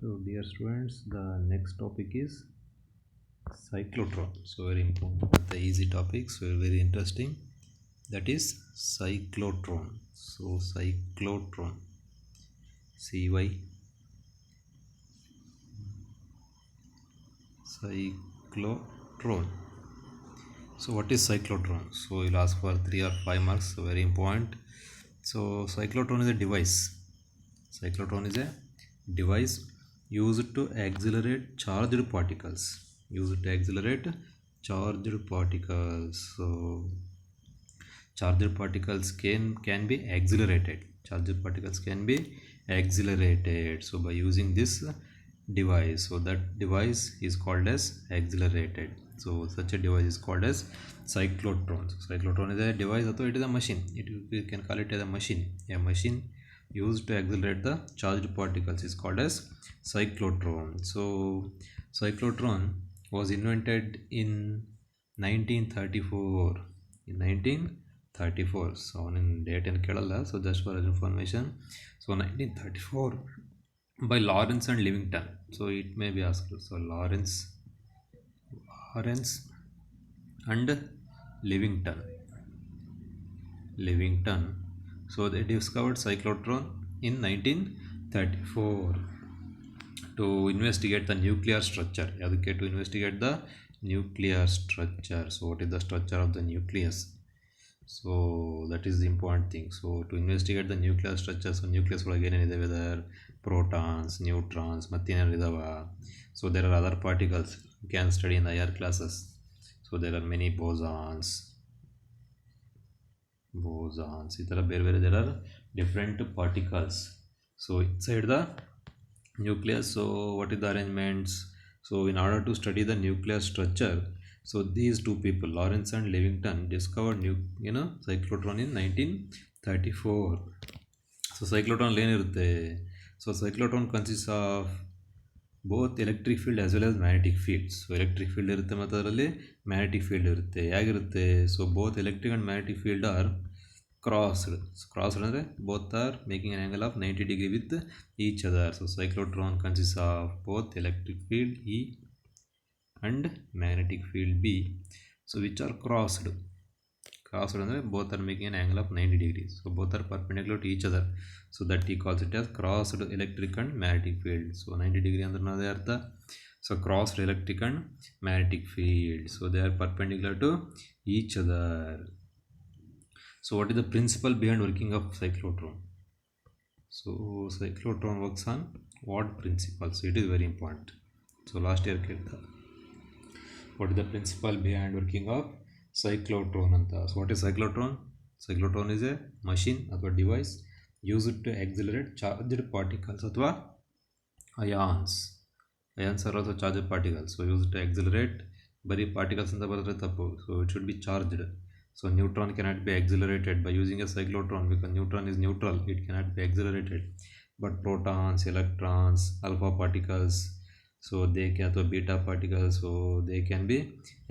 So dear students, the next topic is cyclotron. So very important, the easy topic, so very interesting. That is cyclotron. So cyclotron, CY, cyclotron. So what is cyclotron? So you'll ask for 3 or 5 marks, so very important. So cyclotron is a device. Cyclotron is a device used to accelerate charged particles. Used to accelerate charged particles. So charged particles can be accelerated. Charged particles can be accelerated. So by using this device, so that device is called as accelerated. So such a device is called as cyclotron. So cyclotron is a device, or it is a machine. You can call it as a machine. A machine used to accelerate the charged particles is called as cyclotron. So cyclotron was invented in 1934. In 1934. So in date in Kerala. So just for information. So 1934 by Lawrence and Livington. So it may be asked. So Lawrence and Livington. So they discovered cyclotron in 1934 to investigate the nuclear structure. To investigate the nuclear structure. So what is the structure of the nucleus? So that is the important thing. So to investigate the nuclear structure, so nucleus again is whether protons, neutrons, mathina. So there are other particles you can study in the higher classes. So there are many bosons. There are different particles. So inside the nucleus, so what is the arrangements? So in order to study the nuclear structure, so these two people, Lawrence and Livington, discovered cyclotron in 1934. So cyclotron ಏನಿರುತ್ತೆ? So cyclotron consists of both electric field as well as magnetic field. So electric field ಇರುತ್ತೆ ಮತ್ತು ಅದರಲ್ಲಿ magnetic field ಇರುತ್ತೆ. ಹೇಗಿರುತ್ತೆ? So both electric and magnetic field are crossed. So crossed ಅಂದರೆ both are making an angle of 90 degree with each other. So cyclotron consists of both electric field E and magnetic field B, so which are crossed ಅಂದರೆ both are making an angle of 90 degrees. So both are perpendicular to each other, so that he calls it as crossed electric and magnetic field. So 90 degree ಅಂದ್ರೆ ಅದೇ ಅರ್ಥ. So crossed electric and magnetic field, so they are perpendicular to each other. So what is the principle behind working of cyclotron? So cyclotron works on what principle? So it is very important. So last year ಕೇಳ್ತಾ what is the principle behind working of cyclotron anta. So what is cyclotron? Cyclotron is a machine or device used to accelerate charged particles or ions. Ions are also charged particles, so used to accelerate bari particles anta baradre tappu. So it should be charged. So neutron cannot be accelerated by using a cyclotron because neutron is neutral, it cannot be accelerated. But protons, electrons, alpha particles, so they can, or beta particles, so they can be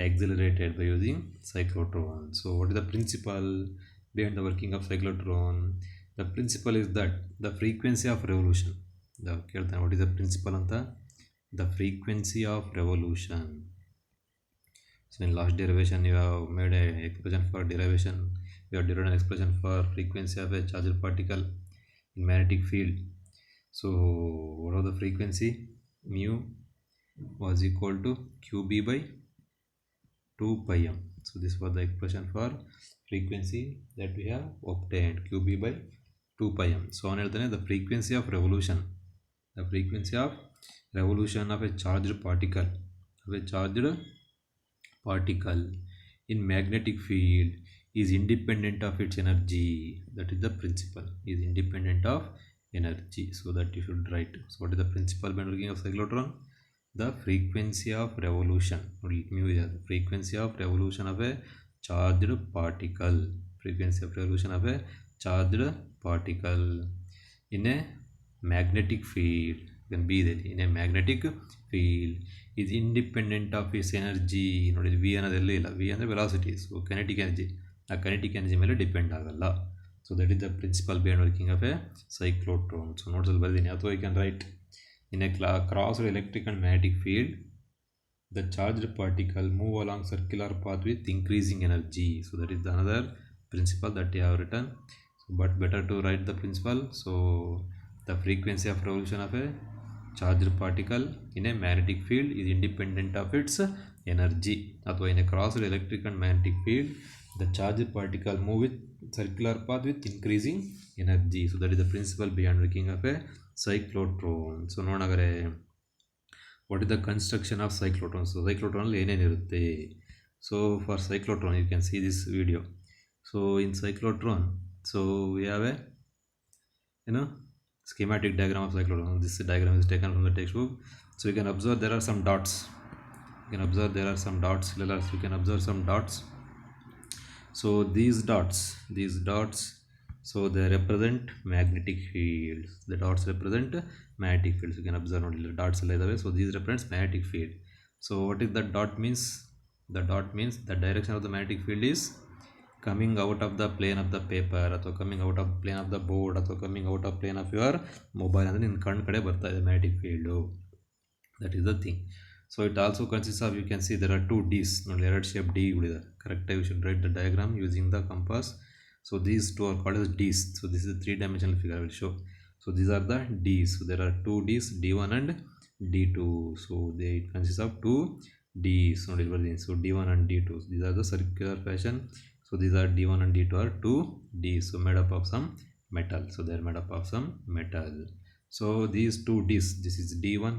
accelerated by using cyclotron. So what is the principle behind the working of cyclotron? The principle is that the frequency of revolution. What is the principle anta? The frequency of revolution. So in last derivation you have made an expression for derivation. You have derived an expression for frequency of a charged particle in magnetic field. So what was the frequency? Mu was equal to qb by 2 pi m. So this was the expression for frequency that we have obtained, qb by 2 pi m. So on the frequency of revolution, the frequency of revolution of a charged particle, in magnetic field is independent of its energy. That is the principle, is independent of energy. So that you should write. So what is the principle behind working of cyclotron? The frequency of revolution. Mu is the frequency of revolution of a charged particle. Frequency of revolution of a charged particle in a magnetic field. Can be there in a magnetic field is independent of its energy. ನೋಡಿ v ಅನ್ನೋದೆಲ್ಲ ಇಲ್ಲ, v ಅಂದರೆ velocity. So kinetic energy, ಆ kinetic energy ಮೇಲೆ depend ಆಗಲ್ಲ. So that is the principle behind working of a cyclotron. So notes ಅಲ್ಲಿ ಬರ್ತೀನಿ, ಅಥವಾ you can write In a crossed electric and magnetic field, the charged particle move along circular path with increasing energy. So that is another principle that you have written. So, but better to write the principle. So the frequency of revolution of a charged particle in a magnetic field is independent of its energy. Or in a crossed electric and magnetic field, the charged particle move with circular path with increasing energy. So that is the principle behind working of a cyclotron. So no, what is the construction of cyclotron? So cyclotron ಏನೇನಿರುತ್ತೆ? So for cyclotron you can see this video. So in cyclotron, so we have a schematic diagram of cyclotron. This diagram is taken from the textbook. So you can observe there are some dots. You can observe there are some dots. You can observe some dots. So these dots, so they represent magnetic fields. The dots represent magnetic fields. You can observe only the dots all the way. So these represents magnetic field. So what is that dot means? The dot means the direction of the magnetic field is coming out of the plane of the paper, ಅಥವಾ coming out of plane of the board, ಅಥವಾ coming out of plane of your mobile. ಅಂದರೆ ನಿನ್ನ ಕಣ್ಣು ಕಡೆ ಬರ್ತಾ ಇದೆ magnetic field. That is the thing. So it also consists of, you can see there are two D's. ನೋಡಿ ಎರಡು shape D ಉಳಿದೆ. ಕರೆಕ್ಟಾಗಿ you should write the diagram using the compass. So these two are called as D's. So this is a three-dimensional figure I will show. So these are the D's. So there are two D's, D1 and D2. So they consist of two D's. So D1 and D2. So these are the circular fashion. So these are D1 and D2 are two D's. So made up of some metal. So they are made up of some metal. So these two D's, this is D1,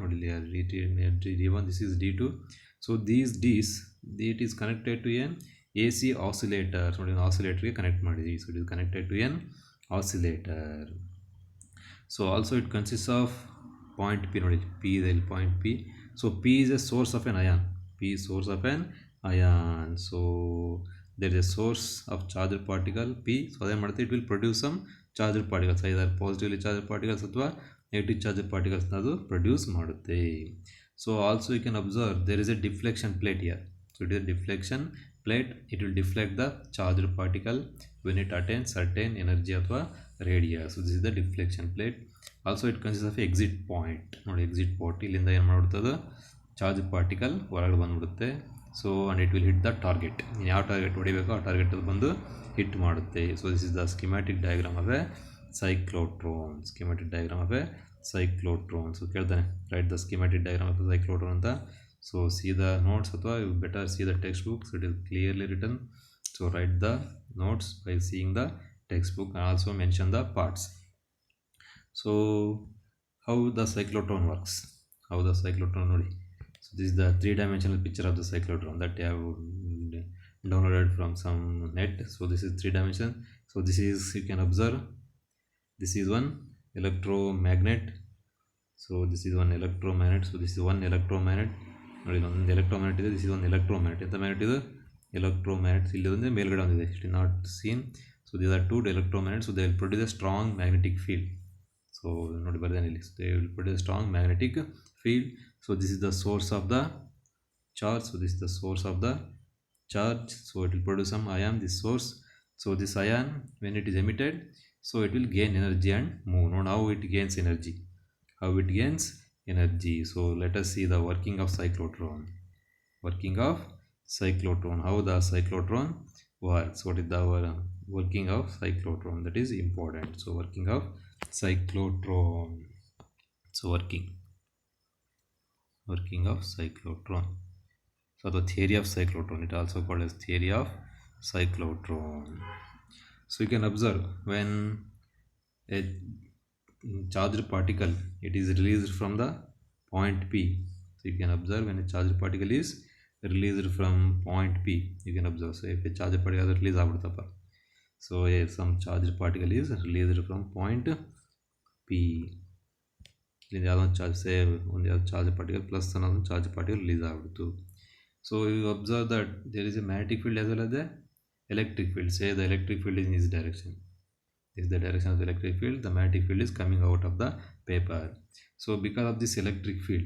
D1, this is D2. So these D's, it is connected to an AC oscillator. So an oscillator connect ಮಾಡಿದ್ದೀವಿ. So it is connected to an oscillator. So also it consists of point P. P is point P. So P is a source of an ion. P is source of an ion. So there is a source of charged particle P. So it will produce some charged particles, either positively charged particles ಅಥವಾ negative charged particles ಅದು produce ಮಾಡುತ್ತೆ. So also you can observe there is a deflection plate here. So it is a deflection plate. It will deflect the charged particle when it attains certain energy ಅಥವಾ radius. So this is the deflection plate. Also it consists of exit point. ನೋಡಿ exit point, ಇಲ್ಲಿಂದ ಏನು ಮಾಡ್ಬಿಡ್ತದೆ charged particle ಹೊರಗಡೆ ಬಂದ್ಬಿಡುತ್ತೆ. So and it will hit the target. ಯಾವ target ಹೊಡಿಬೇಕೋ ಆ target ಬಂದು hit ಮಾಡುತ್ತೆ. So this is the schematic diagram of a cyclotron. Schematic diagram of a cyclotron. So ಕೇಳ್ತಾನೆ write the schematic diagram of a cyclotron ಅಂತ. So see the notes ಅಥವಾ you better see the textbook. So it is clearly written. So write the notes by seeing the textbook and also mention the parts. So how the cyclotron works? How the cyclotron ನೋಡಿ. So this is the three-dimensional picture of the cyclotron that I have downloaded from some net. So this is three dimension. So this is, you can observe, this is one electromagnet. So this is one electromagnet. So this is one electromagnet. ನೋಡಿ ಒಂದು electromagnet ಇದೆ. This is one electromagnet. ಎಂತ magnet ಇದು? electromagnet. ಇಲ್ಲಿ ಒಂದು ಮೇಲ್ಗಡೆ ಒಂದಿದೆ. It is not seen. So these are two electromagnets. So they will produce a strong magnetic field. So ನೋಡಿ ಬರ್ದೇನೆ ಇಲ್ಲಿ. So they will produce a strong magnetic field. So this is the source of the charge. So this is the source of the charge. So it will produce some ion, this source. So this ion, when it is emitted, so it will gain energy and move. Now how it gains energy? How it gains energy? So let us see the working of cyclotron. Working of cyclotron. How the cyclotron works? What is the working of cyclotron? That is important. So working of cyclotron. So working of cyclotron. So the theory of cyclotron, it also called as theory of cyclotron. So you can observe when a charged particle, it is released from the point P. So you can observe when a charged particle is released from point P, you can observe. So if a charged particle is released ಆಗ್ಬಿಡ್ತಪ್ಪ, so if some charged particle is released from point P, ಇಲ್ಲಿ ಯಾವುದೊಂದು charge ಒಂದು ಯಾವ್ದು charge particle plus ಅನ್ನೋದು charge particle release ಆಗ್ಬಿಡ್ತು. So you observe that there is a magnetic field as well as the electric field. Say the electric field is in this direction. This is the direction of the electric field. The magnetic field is coming out of the paper. So because of this electric field,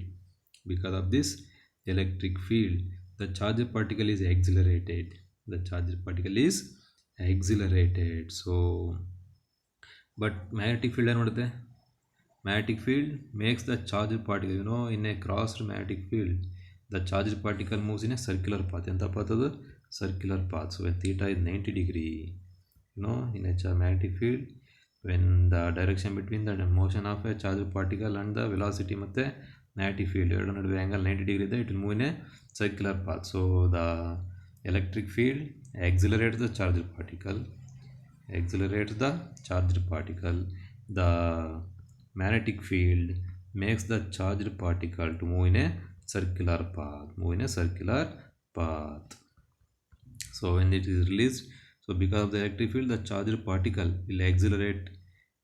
the charged particle is accelerated. The charged particle is accelerated. So but magnetic field ಏನು ಮಾಡುತ್ತೆ? magnetic field makes the charged particle, in a crossed magnetic field, the charged particle moves in a circular path. Enta path adu? Circular path. So when theta is 90 degree, in a magnetic field, when the direction between the motion of a charged particle and the velocity matte magnetic field ಎರಡು ನಡುವೆ angle 90 degree ಇದೆ, it will move in a circular path. So the electric field accelerates the charged particle, the magnetic field makes the charged particle to move in a circular path. So when it is released, so because of the electric field, the charged particle will accelerate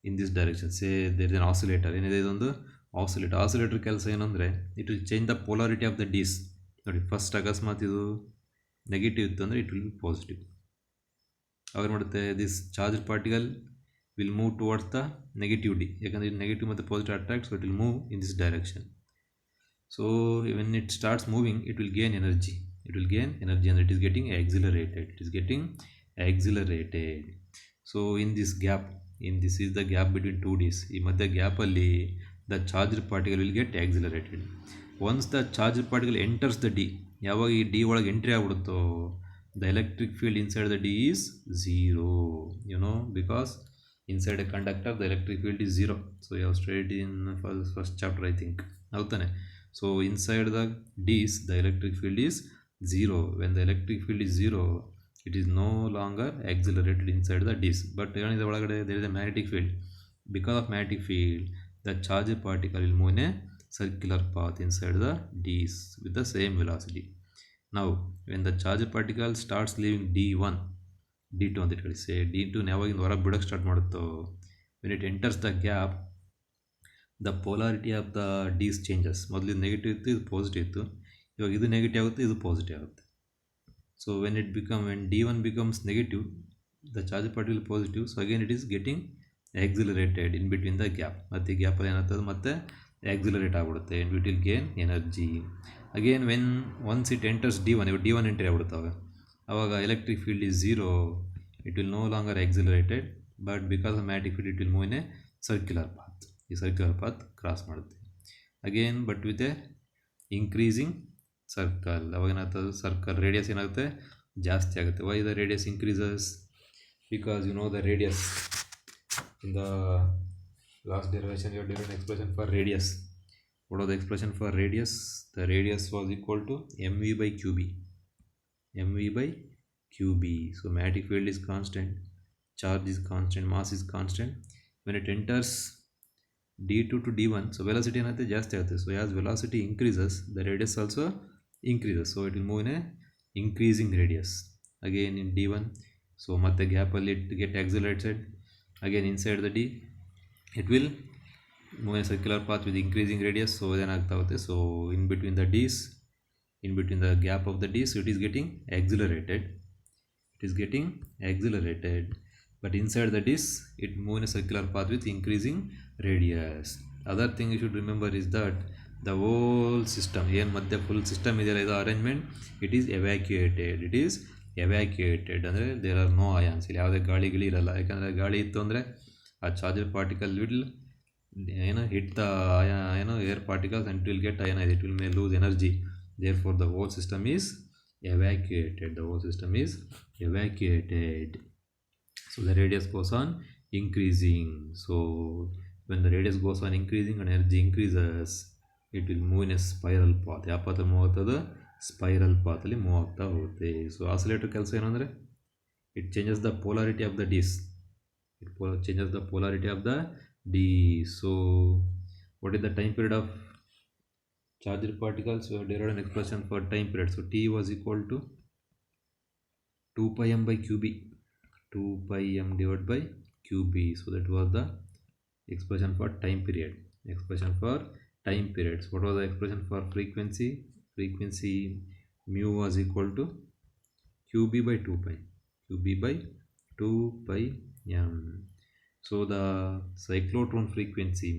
in this direction. Say there is an oscillator, ಏನಿದೆ ಇದೊಂದು oscillator ಕೆಲಸ ಏನಂದರೆ, it will change the polarity of the disc. ನೋಡಿ, first ಅಕಸ್ಮಾತ್ ಇದು negative ಇತ್ತು ಅಂದರೆ it will be positive. ಅವಾಗ ಮಾಡುತ್ತೆ, this charge particle will move towards the negative D, ಯಾಕಂದರೆ ಇದು ನೆಗೆಟಿವ್ ಮತ್ತು positive attract, so it will move in this direction. So when it starts moving, it will gain energy and it is getting accelerated. So in this gap, this is the gap between two Ds. ಈ ಮಧ್ಯ ಗ್ಯಾಪಲ್ಲಿ the charged particle will get accelerated. Once the charged particle enters the D, ಯಾವಾಗ ಈ D ಒಳಗೆ entry ಆಗ್ಬಿಡುತ್ತೋ, the electric field inside the D is zero, because inside a conductor the electric field is zero. So you have studied in first chapter, I think, ಹೌದಾನೆ. So inside the Ds the electric field is zero. When the electric field is zero, it is no longer accelerated inside the Ds. But ಏನಿದೆ ಒಳಗಡೆ, there is a magnetic field. Because of magnetic field, the charged particle will move in a circular path inside the Ds with the same velocity. Now when the charged particle starts leaving D1, D2 ಅಂತ ಹೇಳಿ, say D2 ಯಾವಾಗಿಂದ ಹೊರಗೆ ಬಿಡೋಕ್ಕೆ start ಮಾಡುತ್ತೋ, when it enters the gap, the polarity of the Ds changes. ಮೊದಲು negative ಇತ್ತು, ಇದು positive ಇತ್ತು, ಇವಾಗ ಇದು ನೆಗೆಟಿವ್ ಆಗುತ್ತೆ, ಇದು ಪಾಸಿಟಿವ್ ಆಗುತ್ತೆ. So when D1 becomes negative, the charge particle is positive, so again it is getting accelerated in between the gap. ಮತ್ತು ಈ ಗ್ಯಾಪಲ್ಲಿ ಏನಾಗ್ತದೆ, ಮತ್ತೆ accelerate ಆಗಿಬಿಡುತ್ತೆ, and it will gain energy. Again when once it enters D1, ಇವಾಗ D1 entry ಆಗ್ಬಿಡ್ತಾವೆ, ಆವಾಗ electric field is zero, it will no longer accelerated, but because of magnetic field it will move in a circular path. ಈ circular path cross ಮಾಡುತ್ತೆ again, but with A increasing circle. ಅವಾಗ ಏನಾಗ್ತದೆ, circle radius ಏನಾಗುತ್ತೆ, ಜಾಸ್ತಿ ಆಗುತ್ತೆ. Why the radius increases? Because the radius in the last derivation you have derived an expression for radius. What was the expression for radius? The radius was equal to mv by qb. So magnetic field is constant, charge is constant, mass is constant. When it enters D2 to D1, so velocity ಏನಾಗುತ್ತೆ, ಜಾಸ್ತಿ ಆಗುತ್ತೆ. So as velocity increases, the radius also increases, so it will move in a increasing radius. Again in D1, so ಮತ್ತೆ ಗ್ಯಾಪಲ್ಲಿ it get accelerated. Again inside the D, it will move in a circular path with increasing radius. So ಏನಾಗ್ತಾ ಹೋಗುತ್ತೆ, so in between the Ds, in between the gap of the Ds, so it is getting accelerated, but inside the Ds it move in a circular path with increasing radius. Other thing you should remember is that the whole system, ಏನು ಮಧ್ಯ full system ಇದೆಯಲ್ಲ, ಇದು arrangement, it is ಎವ್ಯಾಕ್ಯುಯೇಟೆಡ್ ಅಂದರೆ there are no ions. ಇಲ್ಲಿ ಯಾವುದೇ ಗಾಳಿಗಳು ಇರಲ್ಲ, ಯಾಕಂದರೆ ಗಾಳಿ ಇತ್ತು ಅಂದರೆ ಆ charger particle will hit the air particles and it will get ionise, it will may lose energy. therefore the whole system is evacuated. So the radius goes on increasing. So when the radius goes on increasing and energy increases, it will move in a spiral path. ಯಾವ path move ಆಗ್ತದೆ, spiral ಪಾತಲ್ಲಿ move ಆಗ್ತಾ ಹೋಗುತ್ತೆ. So oscillator ಕೆಲಸ ಏನಂದರೆ, it changes the polarity of the disc. So what is the time period of charged particles? We have derived an expression for time period. So T was equal to 2 pi m by qb, 2 pi m divided by qb. So that was the expression for time period. So what was the expression for frequency? Mu was equal to qb by 2 pi m. So the cyclotron frequency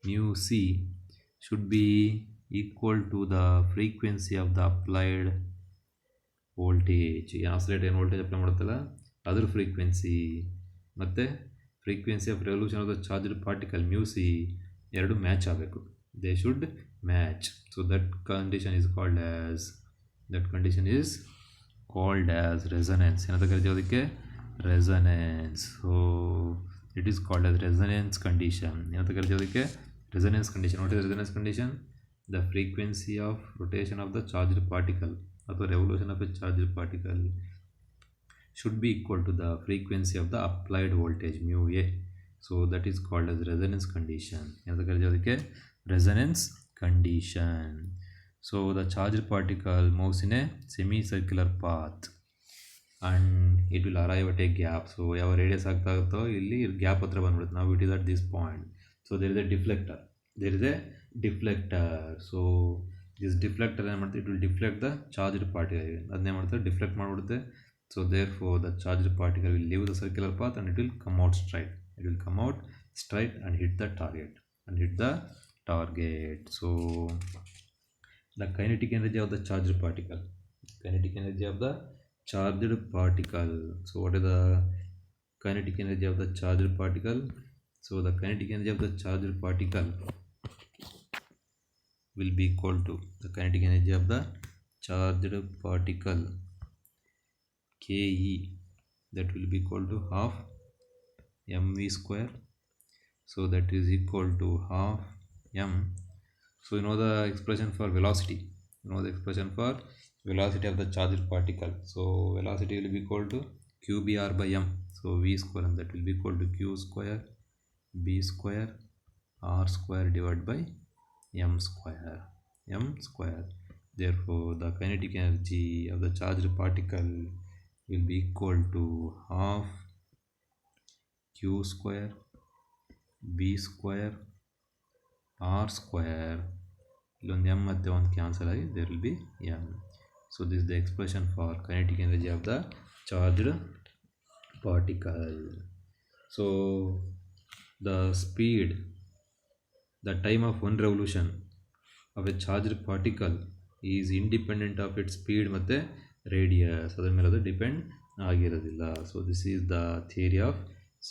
mu c should be equal to the frequency of the applied voltage. Oscillator ಏನು voltage apply ಮಾಡುತ್ತಲ್ಲ ಅದ್ರ frequency ಮತ್ತು frequency of revolution of the charged particle mu c ಎರಡು match ಆಗಬೇಕು. They should match. So that condition is called as resonance. ಏನಂತ ಕರಿತೀವಿ ಅದಕ್ಕೆ? resonance. So it is called as resonance condition. ಏನಂತ ಕರಿತೀವಿ ಅದಕ್ಕೆ? resonance condition. What is resonance condition? The frequency of rotation of the charged particle ಅಥವಾ revolution of a charged particle should be equal to the frequency of the applied voltage mu a. So that is called as resonance condition. ಏನಂತ ಕರಿತೀವಿ ಅದಕ್ಕೆ? resonance condition. So the charged particle moves in a semicircular path and it will arrive at a gap. So ಯಾವ radius ಆಗ್ತಾ ಇರುತ್ತೋ ಇಲ್ಲಿ gap ಹತ್ರ ಬಂದ್ಬಿಡುತ್ತೆ. ನಾವು it is at this point. So there is a deflector. So this deflector ಏನು ಮಾಡ್ತೀವಿ? It will deflect the charged particle. ಅದನ್ನೇ ಮಾಡ್ತಾರೆ, ಡಿಫ್ಲೆಕ್ಟ್ ಮಾಡಿಬಿಡುತ್ತೆ. So therefore the charged particle will leave the circular path and it will come out straight and hit the target. So the kinetic energy of the charged particle. So what is the kinetic energy of the charged particle? So the kinetic energy of the charged particle will be equal to the kinetic energy of the charged particle ke, that will be equal to half mv square. So that is equal to half m. So you know the expression for velocity. Velocity of the charged particle. So velocity will be equal to qbr by m. So v square, and that will be equal to q square b square r square divided by m square. Therefore the kinetic energy of the charged particle will be equal to half q square b square r square. ಇಲ್ಲೊಂದು m ಮತ್ತೆ ಒಂದು cancel ಆಗಿ there will be m. So this is the expression for kinetic energy of the charged particle. So the speed, the time of one revolution of a charged particle is independent of its speed ಮತ್ತು radius. ಅದರ ಮೇಲೆ ಅದು depend ಆಗಿರೋದಿಲ್ಲ. So this is the theory of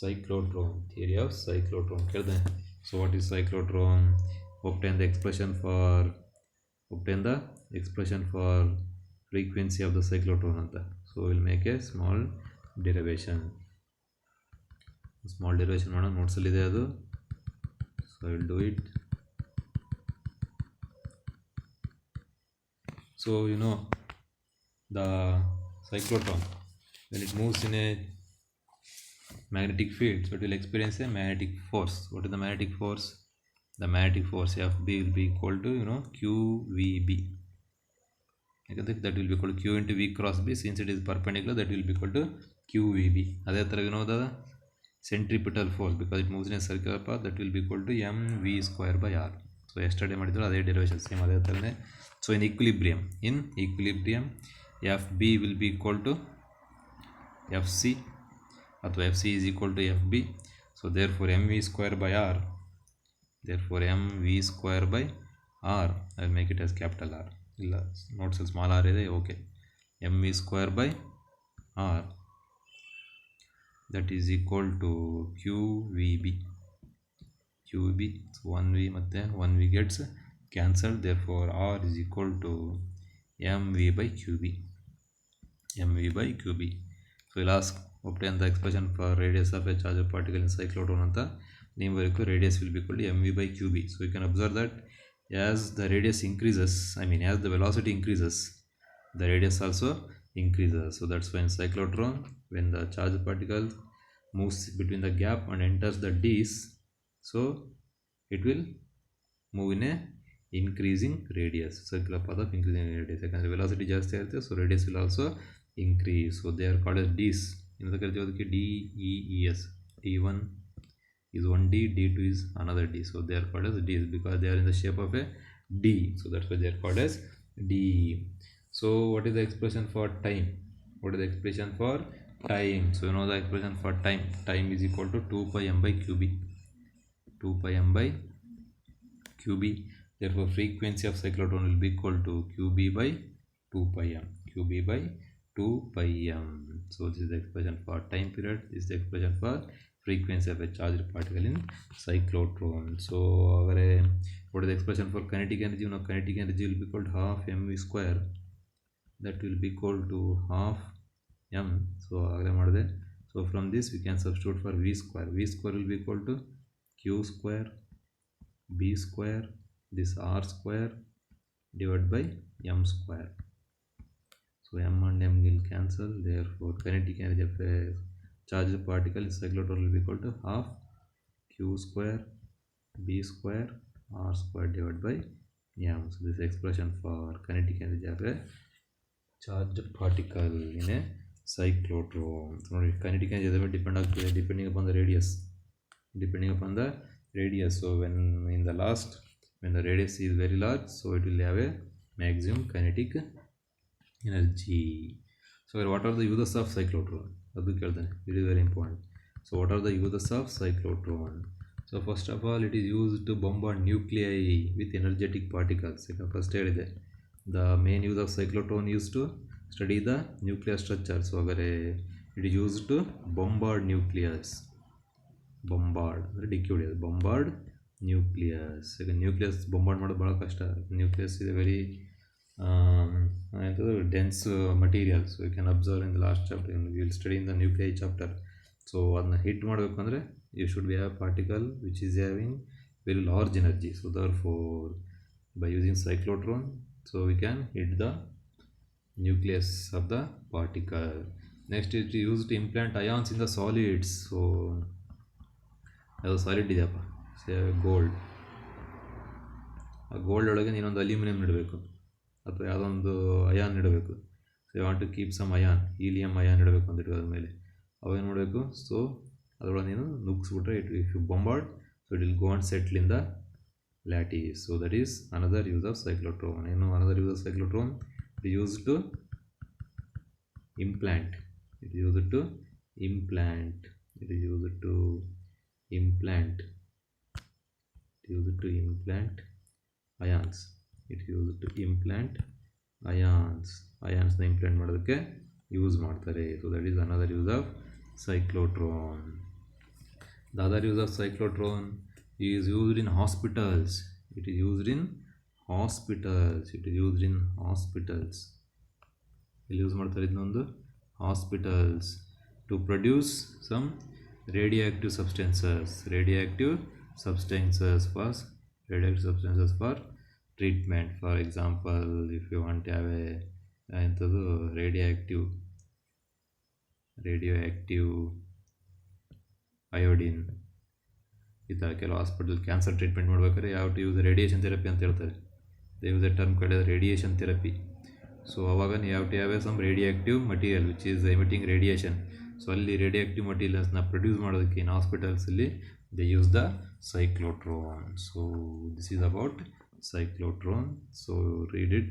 cyclotron. ಕೇಳಿದೆ. So what is cyclotron? Obtain the expression for frequency of the cyclotron ಅಂತ. So we'll make a small derivation ಮಾಡೋಣ. ನೋಟ್ಸಲ್ಲಿದೆ ಅದು. So I will do it. So you know the cyclotron, when it moves in a magnetic field, so it will experience a magnetic force. What is the magnetic force? The magnetic force Fb will be equal to QVB. That will be equal to Q into V cross B. Since it is perpendicular, that will be equal to QVB. ಅದೇ ಥರ the centripetal force, because it moves in a circular path, that will be equal to mv square by r. So yesterday ಮಾಡಿದ್ರು ಅದೇ derivation same ಅದೇ ಥರನೇ. So in equilibrium Fb will be equal to Fc, ಅಥವಾ Fc is equal to Fb. So therefore mv square by r, I will make it as capital R. ಇಲ್ಲ notes small R ಇದೆ. Okay, mv square by r, that is equal to QVB. So 1v ಮತ್ತು 1v gets cancelled. Therefore r is equal to mv by qb. So we'll ask, obtain the expression for radius of a charged particle in cyclotron ಅಂತ ನೀವು ಬರೀಬೇಕು. radius will be equal to mv by qb. So you can observe that as the radius increases, as the velocity increases, the radius also increases. So that's why in cyclotron, when the charged particle moves between the gap and enters the Ds, so it will move in a increasing radius, circular path of increasing radius. ಯಾಕಂದರೆ velocity ಜಾಸ್ತಿ ಇರುತ್ತೆ, so radius will also increase. So they are called as Ds. ಇನ್ನೊಂದು ಕರಿತೀವಿ ಅದಕ್ಕೆ DES. D1 is one D, D2 is another D. So they are called as Ds because they are in the shape of a D. So that's why they are called as D. So what is the expression for time? So you know the expression for time. Time is equal to 2 pi m by qb. Therefore frequency of cyclotron will be equal to qb by 2 pi m. So this is the expression for time period. This is the expression for frequency of a charged particle in cyclotron. So what is the expression for kinetic energy? Now kinetic energy will be called half mv square, that will be equal to half m. So from this we can substitute for v square. V square will be equal to q square b square, this r square divided by m square. So m and m will cancel, therefore kinetic energy of a charged particle in cyclotron will be equal to half q square b square r square divided by m. So this expression for kinetic energy of a charged particle in a cyclotron. So kinetic energy depending upon the radius. So when the radius is very large, so it will have a maximum kinetic energy. So what are the uses of cyclotron? It is very important. So what are the uses of cyclotron? So first of all, it is used to bombard nuclei with energetic particles. First ಹೇಳಿದೆ, the main use of cyclotron is to study the nuclear structure. So it is used to bombard nucleus. Bombard nucleus. Nucleus bombard ಮಾಡೋದು ಬಹಳ ಕಷ್ಟ. Nucleus is a very dense material. So you can observe in the last chapter, we will study in the nuclei chapter. So ಅದನ್ನ hit ಮಾಡಬೇಕಂದ್ರೆ you should be a particle which is having very large energy. So therefore by using cyclotron, so we can hit the nucleus of the particle. Next is used to implant ions in the solids. So ಅದು solid ಇದೆಯಪ್ಪ, gold. ಆ gold ಒಳಗೆ ನೀನೊಂದು aluminium ಇಡಬೇಕು ಅಥವಾ ಯಾವುದೋ ಒಂದು ion ಇಡಬೇಕು. So you want to keep some ion, helium ion ಇಡಬೇಕು ಅಂತ ಇಟ್ಕೋದ್ರ ಮೇಲೆ ಅವೇನು ಮಾಡಬೇಕು, ಸೊ ಅದರೊಳಗೆ ನೀನು ನುಗ್ಗಿಸ್ಬಿಟ್ರೆ if you bombard, so it will go and settle in the lattice. So that is another use of cyclotron. Another use of cyclotron, it is used to implant. It is used to implant. It is used to implant. It is used to implant ions. It is used to implant ions. Ions na implant ಮಾಡೋದಕ್ಕೆ use ಮಾಡ್ತಾರೆ. So that is another use of cyclotron. The other use of cyclotron is used in hospitals. It is used in hospitals. It is used in hospitals. ಇಲ್ಲಿ use ಮಾಡ್ತಾರೆ ಇದನ್ನೊಂದು hospitals to produce some radioactive substances. Radioactive substances for treatment. For example, if you want to have a radioactive iodine, ಈ ಥರ ಕೆಲವು hospital cancer treatment ಮಾಡ್ಬೇಕಾದ್ರೆ ಯಾವ to use radiation therapy ಅಂತ ಹೇಳ್ತಾರೆ. ದೇ ಯೂಸ್ ಎ ಟರ್ಮ್ ಕಡೆ radiation therapy. So ಅವಾಗ ನೀವು ಯಾವ to have some radioactive material which is emitting radiation. So ಅಲ್ಲಿ ರೇಡಿಯಾಕ್ಟಿವ್ ಮಟೀರಿಯಲ್ಸ್ನ ಪ್ರೊಡ್ಯೂಸ್ ಮಾಡೋದಕ್ಕೆ ಇನ್ ಹಾಸ್ಪಿಟಲ್ಸಲ್ಲಿ they use the cyclotron. So this is about cyclotron. So read it,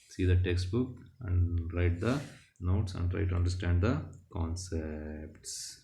see the textbook and write the notes and try to understand the concepts.